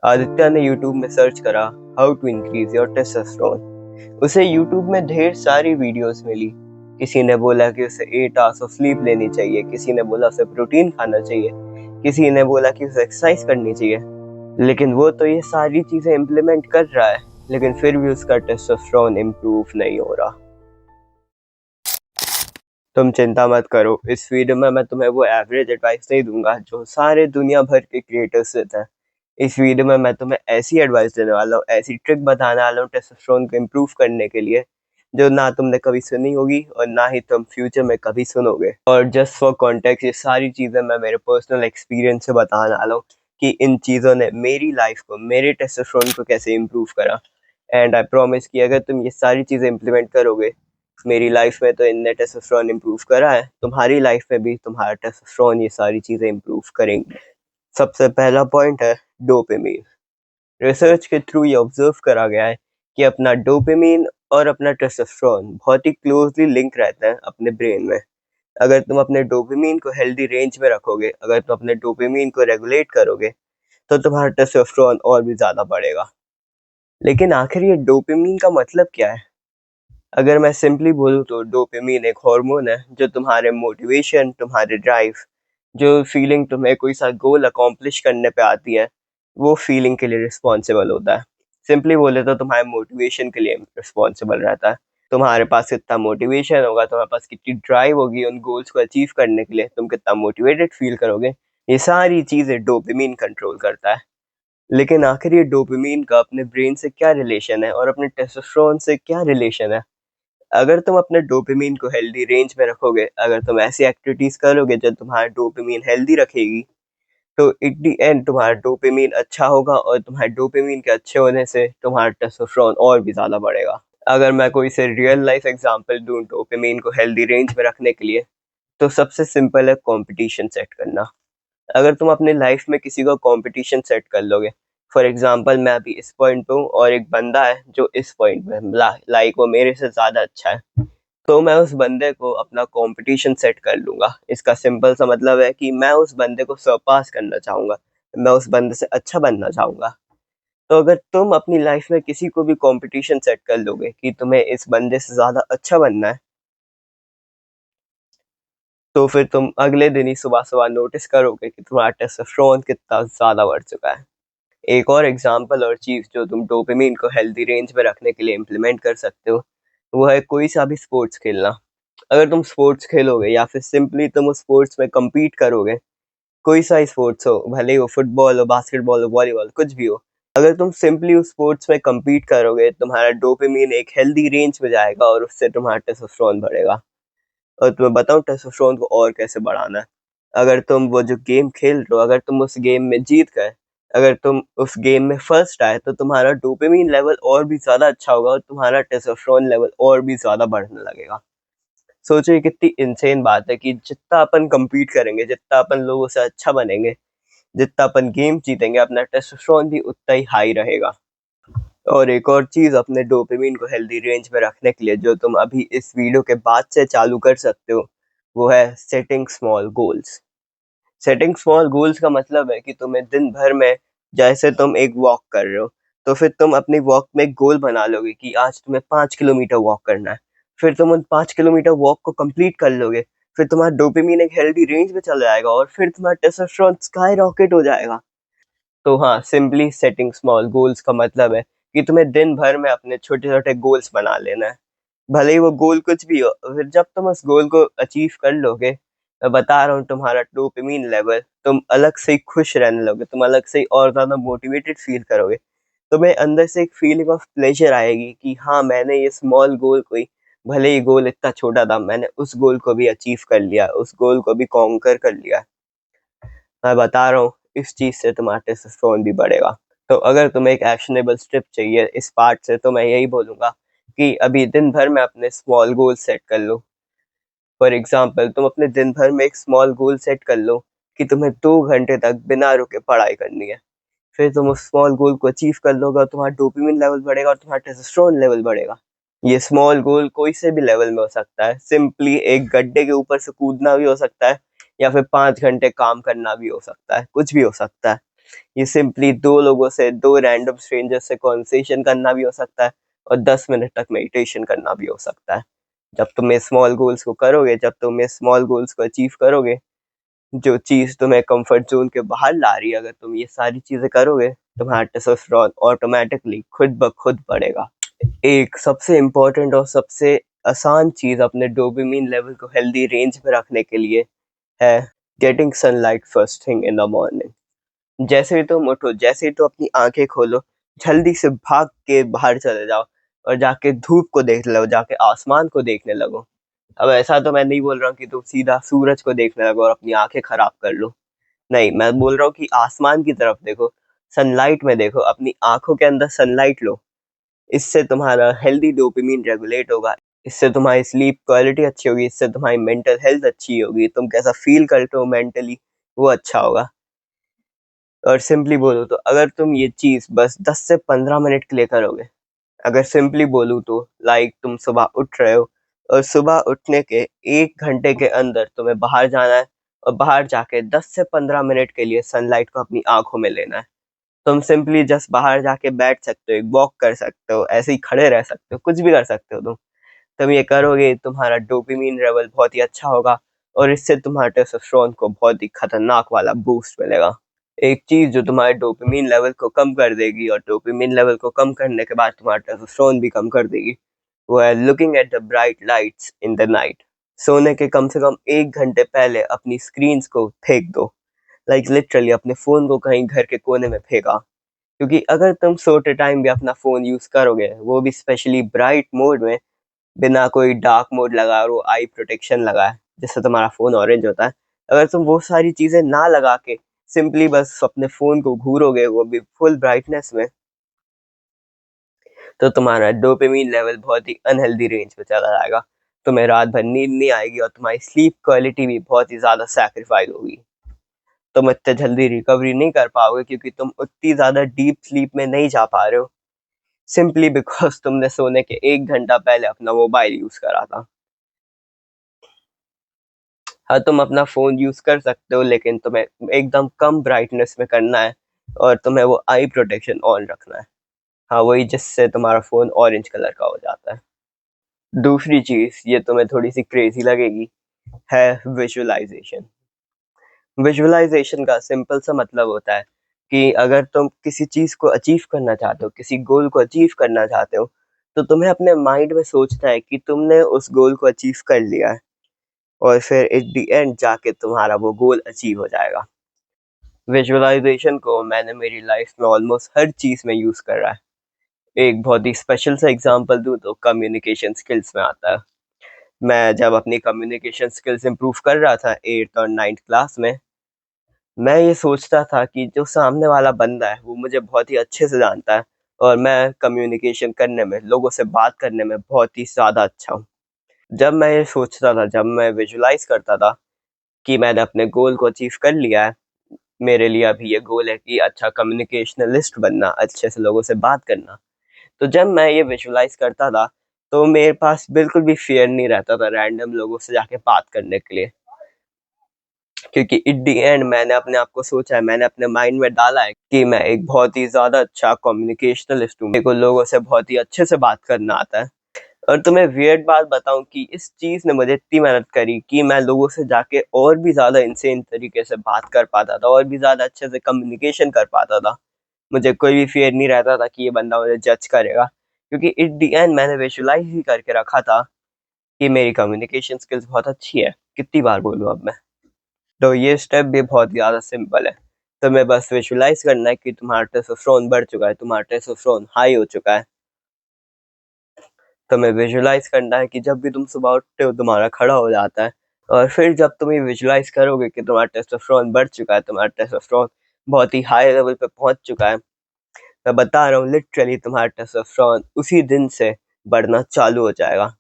आदित्य ने यूट्यूब में सर्च करा how to increase your testosterone. उसे यूट्यूब में ढेर सारी वीडियोस मिली। किसी ने बोला कि उसे 8 आवर्स ऑफ स्लीप लेनी चाहिए, किसी ने बोला उसे प्रोटीन खाना चाहिए, किसी ने बोला कि उसे एक्सरसाइज करनी चाहिए। लेकिन वो तो ये सारी चीजें इम्प्लीमेंट कर रहा है, लेकिन फिर भी उसका टेस्टोस्टेरोन इम्प्रूव नहीं हो रहा। तुम चिंता मत करो, इस वीडियो में मैं तुम्हें वो एवरेज एडवाइस नहीं दूंगा जो सारे दुनिया भर के क्रिएटर्स देते हैं। इस वीडियो में मैं तुम्हें ऐसी एडवाइस देने वाला हूँ, ऐसी ट्रिक बताने वाला हूँ टेस्टोस्टेरोन को इम्प्रूव करने के लिए, जो ना तुमने कभी सुनी होगी और ना ही तुम फ्यूचर में कभी सुनोगे। और जस्ट फॉर कॉन्टेक्स्ट, ये सारी चीज़ें मैं मेरे पर्सनल एक्सपीरियंस से बताने वाला हूँ कि इन चीज़ों ने मेरी लाइफ को, मेरे टेस्टोस्टेरोन को कैसे इम्प्रूव करा। एंड आई प्रॉमिस कि अगर तुम ये सारी चीज़ें इम्प्लीमेंट करोगे, मेरी लाइफ में तो इनने टेस्टोस्टेरोन इम्प्रूव करा है, तुम्हारी लाइफ में भी तुम्हारा टेस्टोस्टेरोन ये सारी चीज़ें इम्प्रूव करेंगी। सबसे पहला पॉइंट है डोपामिन। रिसर्च के थ्रू ये ऑब्जर्व करा गया है कि अपना डोपामिन और अपना टेस्टोस्टेरोन बहुत ही क्लोजली लिंक रहता है अपने ब्रेन में। अगर तुम अपने डोपामिन को हेल्दी रेंज में रखोगे, अगर तुम अपने डोपामिन को रेगुलेट करोगे, तो तुम्हारा टेस्टोस्टेरोन और भी ज़्यादा बढ़ेगा। लेकिन आखिर ये डोपामिन का मतलब क्या है? अगर मैं सिंपली बोलूँ तो डोपामिन एक हार्मोन है जो तुम्हारे मोटिवेशन, तुम्हारे ड्राइव, जो फीलिंग तुम्हें कोई सा गोल अकॉम्प्लिश करने पे आती है, वो फीलिंग के लिए रिस्पॉन्सिबल होता है। सिंपली बोले तो तुम्हारे मोटिवेशन के लिए रिस्पॉन्सिबल रहता है। तुम्हारे पास कितना मोटिवेशन होगा, तुम्हारे पास कितनी ड्राइव होगी उन गोल्स को अचीव करने के लिए, तुम कितना मोटिवेटेड फील करोगे, ये सारी चीज़ें डोपामिन कंट्रोल करता है। लेकिन आखिर ये डोपामिन का अपने ब्रेन से क्या रिलेशन है और अपने टेस्टोस्टेरोन से क्या रिलेशन है? अगर तुम अपने डोपामिन को हेल्दी रेंज में रखोगे, अगर तुम ऐसी एक्टिविटीज करोगे जो तुम्हारा डोपामिन हेल्दी रखेगी, तो एट दी एंड तुम्हारा डोपामिन अच्छा होगा और तुम्हारे डोपामिन के अच्छे होने से तुम्हारा टेस्टोस्टेरोन और भी ज़्यादा बढ़ेगा। अगर मैं कोई से रियल लाइफ एग्जांपल दूं डोपामिन को हेल्दी रेंज में रखने के लिए, तो सबसे सिंपल है कंपटीशन सेट करना। अगर तुम अपने लाइफ में किसी को कंपटीशन सेट कर लोगे, फॉर एग्जांपल मैं अभी इस पॉइंट पे हूँ और एक बंदा है जो इस पॉइंट पे है, लाइक वो मेरे से ज़्यादा अच्छा है, तो मैं उस बंदे को अपना कंपटीशन सेट कर लूँगा। इसका सिंपल सा मतलब है कि मैं उस बंदे को सरपास करना चाहूँगा, मैं उस बंदे से अच्छा बनना चाहूँगा। तो अगर तुम अपनी लाइफ में किसी को भी कंपटीशन सेट कर लोगे कि तुम्हें इस बंदे से ज़्यादा अच्छा बनना है, तो फिर तुम अगले दिन ही सुबह-सुबह नोटिस करोगे कि तुम्हारा टेस्टोस्टेरोन कितना ज़्यादा बढ़ चुका है। एक और एग्जांपल और चीज़ जो तुम डोपामिन को हेल्दी रेंज में रखने के लिए इम्प्लीमेंट कर सकते हो, वो है कोई सा भी स्पोर्ट्स खेलना। अगर तुम स्पोर्ट्स खेलोगे या फिर सिंपली तुम उस स्पोर्ट्स में कम्पीट करोगे, कोई सा स्पोर्ट्स हो, भले ही वो फुटबॉल हो, बास्केटबॉल हो, वॉलीबॉल, कुछ भी हो। अगर तुम सिंपली उस स्पोर्ट्स में कम्पीट करोगे, तुम्हारा डोपामिन एक हेल्दी रेंज में जाएगा और उससे तुम्हारा टेस्टोस्टेरोन बढ़ेगा। और तुम्हें बताऊँ टेस्टोस्टेरोन को और कैसे बढ़ाना है। अगर तुम वो जो गेम खेल रहे हो, अगर तुम उस गेम में जीत गए, अगर तुम उस गेम में फर्स्ट आए, तो तुम्हारा डोपामिन लेवल और भी ज़्यादा अच्छा होगा और तुम्हारा टेस्टोस्टेरोन लेवल और भी ज़्यादा बढ़ने लगेगा। सोचो ये कितनी इनसेन बात है कि जितना अपन कम्पीट करेंगे, जितना अपन लोगों से अच्छा बनेंगे, जितना अपन गेम जीतेंगे, अपना टेस्टोस्टेरोन भी उतना ही हाई रहेगा। और एक और चीज़ अपने डोपामिन को हेल्दी रेंज में रखने के लिए जो तुम अभी इस वीडियो के बाद से चालू कर सकते हो, वो है setting small goals. Setting small goals का मतलब है कि तुम्हें दिन भर में, जैसे तुम एक वॉक कर रहे हो, तो फिर तुम अपनी वॉक में एक गोल बना लोगे कि आज तुम्हें 5 किलोमीटर वॉक करना है। फिर तुम उन 5 किलोमीटर वॉक को कंप्लीट कर लोगे, फिर तुम्हारा डोपामिन एक हेल्दी रेंज में चला जाएगा और फिर तुम्हारा टेस्टोस्टेरोन स्काई रॉकेट हो जाएगा। तो हाँ, सिंपली सेटिंग स्मॉल गोल्स का मतलब है कि तुम्हें दिन भर में अपने छोटे-छोटे गोल्स बना लेना है। भले ही वो गोल कुछ भी हो, फिर जब तुम उस गोल को अचीव कर लोगे, मैं बता रहा हूँ तुम्हारा डोपामिन लेवल, तुम अलग से ही खुश रहने लगोगे, तुम अलग से ही और ज़्यादा मोटिवेटेड फील करोगे। तुम्हें अंदर से एक फीलिंग ऑफ प्लेज़र आएगी कि हाँ, मैंने ये स्मॉल गोल को ही, भले ही गोल इतना छोटा था, मैंने उस गोल को भी अचीव कर लिया, उस गोल को भी कॉन्कर कर लिया। मैं बता रहा हूँ, इस चीज़ से तुम्हारा टेस्टोस्टेरोन भी बढ़ेगा। तो अगर तुम्हें एक एक्शनेबल स्टेप चाहिए इस पार्ट से, तो मैं यही बोलूँगा कि अभी दिन भर में अपने स्मॉल गोल सेट कर लो। फॉर एग्ज़ाम्पल तुम अपने दिन भर में एक स्मॉल गोल सेट कर लो कि तुम्हें 2 घंटे तक बिना रुके पढ़ाई करनी है। फिर तुम उस स्मॉल गोल को अचीव कर लोगे और तुम्हारा डोपामिन लेवल बढ़ेगा और तुम्हारा टेस्टोस्टेरोन लेवल बढ़ेगा। ये स्मॉल गोल कोई से भी लेवल में हो सकता है, सिंपली एक गड्ढे के ऊपर से कूदना भी हो सकता है या फिर 5 घंटे काम करना भी हो सकता है, कुछ भी हो सकता है। ये सिंपली 2 लोगों से 2 रैंडम स्ट्रेंजर्स से कन्वर्सेशन करना भी हो सकता है और 10 मिनट तक मेडिटेशन करना भी हो सकता है। जब तुम ये स्मॉल गोल्स को करोगे, जब तुम ये स्मॉल गोल्स को अचीव करोगे, जो चीज़ तुम्हें कंफर्ट ज़ोन के बाहर ला रही है, अगर तुम ये सारी चीज़ें करोगे, तुम्हारा टेस्टोस्टेरोन ऑटोमैटिकली खुद ब खुद बढ़ेगा। एक सबसे इम्पोर्टेंट और सबसे आसान चीज़ अपने डोपामाइन लेवल को हेल्दी रेंज में रखने के लिए है getting sunlight first thing in the morning. जैसे ही तुम उठो, जैसे ही तुम अपनी आंखें खोलो, जल्दी से भाग के बाहर चले जाओ और जाके धूप को देख लो, जाके आसमान को देखने लगो। अब ऐसा तो मैं नहीं बोल रहा हूँ कि तुम सीधा सूरज को देखने लगो और अपनी आंखें खराब कर लो। नहीं, मैं बोल रहा हूँ कि आसमान की तरफ देखो, सनलाइट में देखो, अपनी आंखों के अंदर सनलाइट लो। इससे तुम्हारा हेल्दी डोपामाइन रेगुलेट होगा, इससे तुम्हारी स्लीप क्वालिटी अच्छी होगी, इससे तुम्हारी मेंटल हेल्थ अच्छी होगी, तुम कैसा फील करते हो मेंटली वो अच्छा होगा। और सिंपली बोलो तो अगर तुम ये चीज़ बस 10 से 15 मिनट के लिए करोगे, अगर सिंपली बोलूँ तो लाइक तुम सुबह उठ रहे हो और सुबह उठने के 1 घंटे के अंदर तुम्हें बाहर जाना है और बाहर जाके 10 से 15 मिनट के लिए सनलाइट को अपनी आँखों में लेना है। तुम सिंपली जस्ट बाहर जाके बैठ सकते हो, एक वॉक कर सकते हो, ऐसे ही खड़े रह सकते हो, कुछ भी कर सकते हो तुम। तुम ये करोगे, तुम्हारा डोपामाइन लेवल बहुत ही अच्छा होगा और इससे तुम्हारे टेस्टोस्टेरोन को बहुत ही खतरनाक वाला बूस्ट मिलेगा। एक चीज़ जो तुम्हारे डोपामाइन लेवल को कम कर देगी और डोपामाइन लेवल को कम करने के बाद तुम्हारा टेस्टोस्टेरोन भी कम कर देगी, वो है looking at the bright lights in the night. सोने के कम से कम 1 घंटे पहले अपनी स्क्रीन्स को फेंक दो, लाइक लिटरली अपने फ़ोन को कहीं घर के कोने में फेंका। क्योंकि अगर तुम सोते टाइम भी अपना फ़ोन यूज़ करोगे, वो भी स्पेशली ब्राइट मोड में, बिना कोई डार्क मोड लगाए और वो आई प्रोटेक्शन लगाए जिससे तुम्हारा फ़ोन ऑरेंज होता है, अगर तुम वो सारी चीज़ें ना लगा के सिंपली बस अपने फ़ोन को घूरोगे, वो भी फुल ब्राइटनेस में, तो तुम्हारा डोपामाइन लेवल बहुत ही अनहेल्दी रेंज पे चला जाएगा। तुम्हें रात भर नींद नहीं आएगी और तुम्हारी स्लीप क्वालिटी भी बहुत ही ज़्यादा सैक्रिफाइस होगी। तुम इतने जल्दी रिकवरी नहीं कर पाओगे क्योंकि तुम उतनी ज़्यादा डीप स्लीप में नहीं जा पा रहे हो, सिंपली बिकॉज तुमने सोने के 1 घंटा पहले अपना मोबाइल यूज़ करा था। हाँ, तुम अपना फ़ोन यूज़ कर सकते हो लेकिन तुम्हें एकदम कम ब्राइटनेस में करना है और तुम्हें वो आई प्रोटेक्शन ऑन रखना है। हाँ, वही जिससे तुम्हारा फ़ोन ऑरेंज कलर का हो जाता है। दूसरी चीज़, ये तुम्हें थोड़ी-सी क्रेज़ी लगेगी, है विजुअलाइज़ेशन। विजुअलाइज़ेशन का सिंपल सा मतलब होता है कि अगर तुम किसी चीज़ को अचीव करना चाहते हो, किसी गोल को अचीव करना चाहते हो, तो तुम्हें अपने माइंड में सोचना है कि तुमने उस गोल को अचीव कर लिया है और फिर एट द एंड जाके तुम्हारा वो गोल अचीव हो जाएगा। विजुअलाइज़ेशन को मैंने मेरी लाइफ़ में ऑलमोस्ट हर चीज़ में यूज़ करा है। एक बहुत ही स्पेशल सा एग्ज़ाम्पल दूँ तो कम्युनिकेशन स्किल्स में आता है। मैं जब अपनी कम्युनिकेशन स्किल्स इम्प्रूव कर रहा था 8th और 9th क्लास में, मैं ये सोचता था कि जो सामने वाला बंदा है वो मुझे बहुत ही अच्छे से जानता है और मैं कम्युनिकेशन करने में, लोगों से बात करने में बहुत ही ज़्यादा अच्छा हूँ। जब मैं ये सोचता था, जब मैं विजुअलाइज़ करता था कि मैंने अपने गोल को अचीव कर लिया है, मेरे लिए अभी ये गोल है कि अच्छा कम्युनिकेशनलिस्ट बनना, अच्छे से लोगों से बात करना। तो जब मैं ये विजुअलाइज़ करता था, तो मेरे पास बिल्कुल भी फ़ियर नहीं रहता था रैंडम लोगों से जाके बात करने के लिए। क्योंकि एट द एंड मैंने अपने आप को सोचा है, मैंने अपने माइंड में डाला है कि मैं एक बहुत ही ज़्यादा अच्छा कम्युनिकेशनलिस्ट हूँ। मेरे को लोगों से बहुत ही अच्छे से बात करना आता है। और तुम्हें वियर्ड बात बताऊँ कि इस चीज़ ने मुझे इतनी मदद करी कि मैं लोगों से जाके और भी ज़्यादा इंसेन तरीके से बात कर पाता था और भी ज़्यादा अच्छे से कम्युनिकेशन कर पाता था। मुझे कोई भी फ़ियर नहीं रहता था कि ये बंदा मुझे जज करेगा, क्योंकि एट द एंड मैंने विजुअलाइज़ ही करके रखा था कि मेरी कम्युनिकेशन स्किल्स बहुत अच्छी है। कितनी बार बोलूँ अब मैं? तो ये स्टेप भी बहुत ज़्यादा सिंपल है। तुम्हें बस विजुअलाइज़ करना है कि तुम्हारा टेस्टोस्टेरोन बढ़ चुका है, तुम्हारा टेस्टोस्टेरोन हाई हो चुका है। तुम्हें विजुअलाइज़ करना है कि जब भी तुम सुबह उठते हो तुम्हारा खड़ा हो जाता है और फिर जब तुम ये विजुअलाइज़ करोगे कि तुम्हारा टेस्टोस्टेरोन बढ़ चुका है, तुम्हारा टेस्टोस्टेरोन बहुत ही हाई लेवल पे पहुँच चुका है, मैं बता रहा हूँ लिटरली तुम्हारा टेस्टोस्टेरोन उसी दिन से बढ़ना चालू हो जाएगा।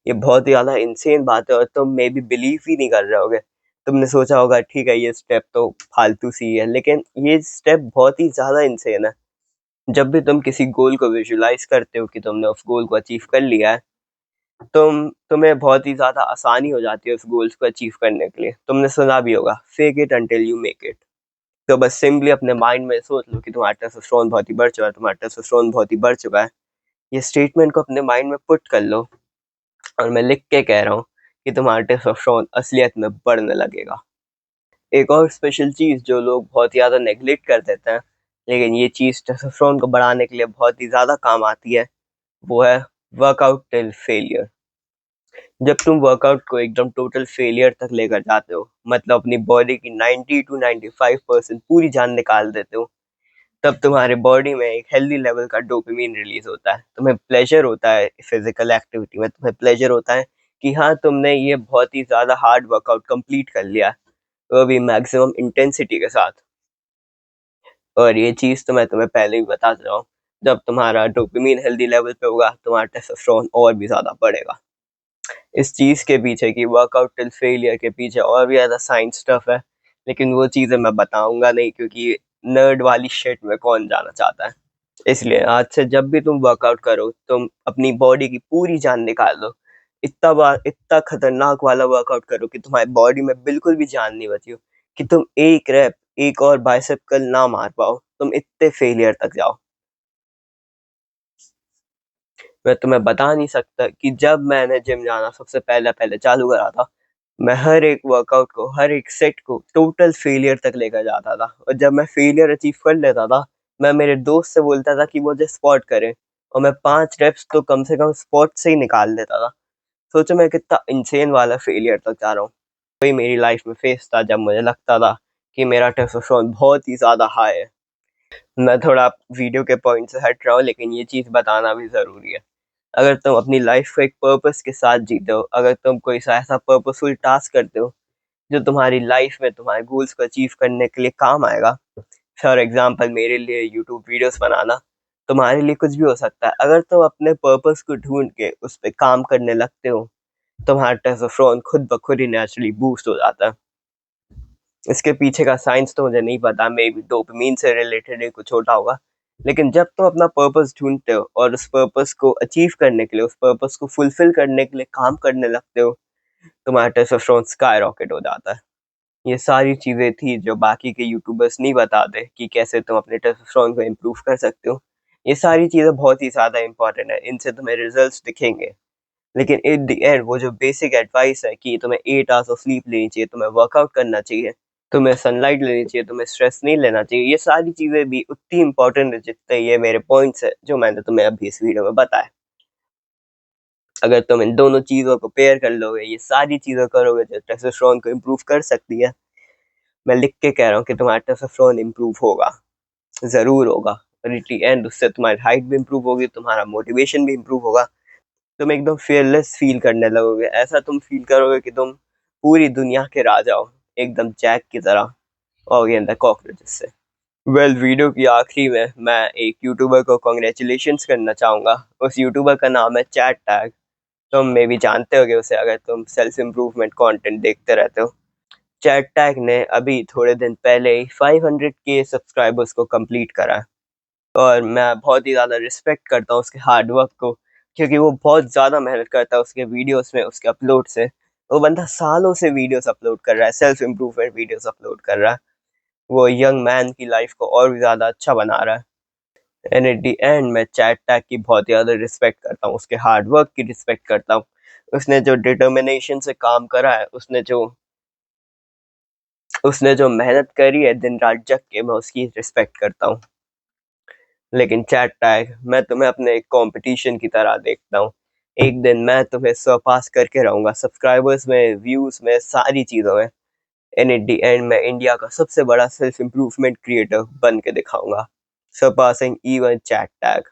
ये बहुत ही ज़्यादा इंसेन बात है और तुम मे बी बिलीव ही नहीं कर रहे होगे। तुमने सोचा होगा ठीक है ये स्टेप तो फालतू सी है, लेकिन ये स्टेप बहुत ही ज़्यादा इंसेन है। जब भी तुम किसी गोल को विजुअलाइज़ करते हो कि तुमने उस गोल को अचीव कर लिया है, तुम्हें बहुत ही ज़्यादा आसानी हो जाती है उस गोल्स को अचीव करने के लिए। तुमने सुना भी होगा fake it until you make it. तो बस सिंपली अपने माइंड में सोच लो कि तुम्हारा टेस्टोस्टेरोन बहुत ही बढ़ चुका है, तुम्हारा टेस्टोस्टेरोन बहुत ही बढ़ चुका है। ये स्टेटमेंट को अपने माइंड में पुट कर लो और मैं लिख के कह रहा हूँ कि तुम्हारा टेस्टोस्टेरोन असलियत में बढ़ने लगेगा। एक और स्पेशल चीज़ जो लोग बहुत ज़्यादा नेगलेक्ट कर देते हैं, लेकिन ये चीज़ टेस्टोस्टेरोन को बढ़ाने के लिए बहुत ही ज़्यादा काम आती है, वो है वर्कआउट टिल फेलियर। जब तुम वर्कआउट को एकदम टोटल फेलियर तक लेकर जाते हो, मतलब अपनी बॉडी की 90 टू 95% पूरी जान निकाल देते हो, तब तुम्हारे बॉडी में एक हेल्दी लेवल का डोपामिन रिलीज होता है। तुम्हें प्लेजर होता है फिजिकल एक्टिविटी में, तुम्हें प्लेजर होता है कि हाँ तुमने ये बहुत ही ज़्यादा हार्ड वर्कआउट कंप्लीट कर लिया, वो भी मैक्सिमम इंटेंसिटी के साथ। और ये चीज़ तो मैं तुम्हें पहले ही बता रहा हूँ, जब तुम्हारा डोपामिन हेल्दी लेवल पे होगा, तुम्हारा टेस्टोस्टेरोन और भी ज़्यादा बढ़ेगा। इस चीज़ के पीछे की वर्कआउट टिल फेलियर के पीछे और भी ज़्यादा साइंस स्टफ है, लेकिन वो चीज़ें मैं बताऊंगा नहीं, क्योंकि नर्ड वाली शिट में कौन जाना चाहता है। इसलिए आज से जब भी तुम वर्कआउट करो, तुम अपनी बॉडी की पूरी जान निकाल दो। इतना खतरनाक वाला वर्कआउट करो कि तुम्हारी बॉडी में बिल्कुल भी जान नहीं बची हो, कि तुम एक रैप, एक और बाइसेप कर्ल ना मार पाओ, तुम इतने फेलियर तक जाओ। मैं तुम्हें बता नहीं सकता कि जब मैंने जिम जाना सबसे पहले पहले चालू करा था, मैं हर एक वर्कआउट को, हर एक सेट को टोटल फेलियर तक लेकर जाता था। और जब मैं फेलियर अचीव कर लेता था, मैं मेरे दोस्त से बोलता था कि मुझे स्पॉट करे, और मैं 5 रेप्स तो कम से कम स्पॉट से ही निकाल देता था। सोचो मैं कितना इंसेन वाला फेलियर तक जा रहा हूँ। वही मेरी लाइफ में फेस था जब मुझे लगता था कि मेरा टेस्टोस्टेरोन बहुत ही ज़्यादा हाई है। मैं थोड़ा वीडियो के पॉइंट से हट रहा हूँ, लेकिन ये चीज़ बताना भी ज़रूरी है। अगर तुम अपनी लाइफ को एक पर्पस के साथ जीते हो, अगर तुम कोई सा ऐसा पर्पसफुल टास्क करते हो जो तुम्हारी लाइफ में तुम्हारे गोल्स को अचीव करने के लिए काम आएगा, फॉर एग्जाम्पल मेरे लिए यूट्यूब वीडियोस बनाना, तुम्हारे लिए कुछ भी हो सकता है। अगर तुम अपने पर्पस को ढूंढ के उस पर काम करने लगते हो, तुम्हारा टेस्टोस्टेरोन खुद ब खुद ही नेचुरली बूस्ट हो जाता है। इसके पीछे का साइंस तो मुझे नहीं पता, मे बी डोपामिन से रिलेटेड ही कुछ होता होगा, लेकिन जब तुम अपना पर्पस ढूंढते हो और उस पर्पस को अचीव करने के लिए, उस पर्पस को फुलफिल करने के लिए काम करने लगते हो, तुम्हारा टेस्टोस्टेरोन स्काई रॉकेट हो जाता है। ये सारी चीज़ें थी जो बाकी के यूट्यूबर्स नहीं बताते कि कैसे तुम अपने टेस्टोस्टेरोन को इम्प्रूव कर सकते हो। ये सारी चीज़ें बहुत ही ज़्यादा इंपॉर्टेंट है, इनसे तुम्हें रिजल्ट्स दिखेंगे, लेकिन एट द एंड वो जो बेसिक एडवाइस है कि तुम्हें 8 आवर्स ऑफ स्लीप लेनी चाहिए, तुम्हें वर्कआउट करना चाहिए, तुम्हें सनलाइट लेनी चाहिए, तुम्हें स्ट्रेस नहीं लेना चाहिए, ये सारी चीज़ें भी उतनी इंपॉर्टेंट है जितने ये मेरे पॉइंट्स है जो मैंने तुम्हें अभी इस वीडियो में बताया। अगर तुम इन दोनों चीज़ों को पेयर कर लोगे, ये सारी चीज़ें करोगे जो टेस्टोस्टेरोन को इम्प्रूव कर सकती है, मैं लिख के कह रहा हूँ कि तुम्हारा टेस्टोस्टेरोन इम्प्रूव होगा, ज़रूर होगा। और एट द एंड उससे तुम्हारी हाइट भी इम्प्रूव होगी, तुम्हारा मोटिवेशन भी इम्प्रूव होगा, तुम एकदम फियरलेस फील करने लगोगे। ऐसा तुम फील करोगे कि तुम पूरी दुनिया के राजा हो, एकदम जैक की तरह और ये कॉकरोचेस से। वीडियो की आखिरी में मैं एक यूट्यूबर को कॉन्ग्रेचुलेशंस करना चाहूँगा। उस यूट्यूबर का नाम है चैट टैग। तुम मे भी जानते होगे उसे, अगर तुम सेल्फ इम्प्रूवमेंट कंटेंट देखते रहते हो। चैट टैग ने अभी थोड़े दिन पहले ही 500K सब्सक्राइबर्स को कंप्लीट करा है, और मैं बहुत ही ज़्यादा रिस्पेक्ट करता हूँ उसके हार्ड वर्क को, क्योंकि वो बहुत ज़्यादा मेहनत करता है उसके वीडियोस में, उसके अपलोड से। वो बंदा सालों से वीडियोस अपलोड कर रहा है, सेल्फ इम्प्रूवमेंट वीडियोस अपलोड कर रहा है। वो यंग मैन की लाइफ को और भी ज़्यादा अच्छा बना रहा है। एंड एट दी एंड मैं चैट टैग की बहुत ज़्यादा रिस्पेक्ट करता हूँ, उसके हार्ड वर्क की रिस्पेक्ट करता हूँ। उसने जो डिटर्मिनेशन से काम करा है, उसने जो मेहनत करी है दिन रात जग के, मैं उसकी रिस्पेक्ट करता हूँ। लेकिन चैट टैग, मैं तुम्हें अपने एक कंपटीशन की तरह देखता हूँ। एक दिन मैं तुम्हें सरपास करके रहूँगा, सब्सक्राइबर्स में, व्यूज़ में, सारी चीज़ों में। एंड एट द एंड मैं इंडिया का सबसे बड़ा सेल्फ इम्प्रूवमेंट क्रिएटर बन के दिखाऊंगा, सरपासिंग इवन चैट टैग।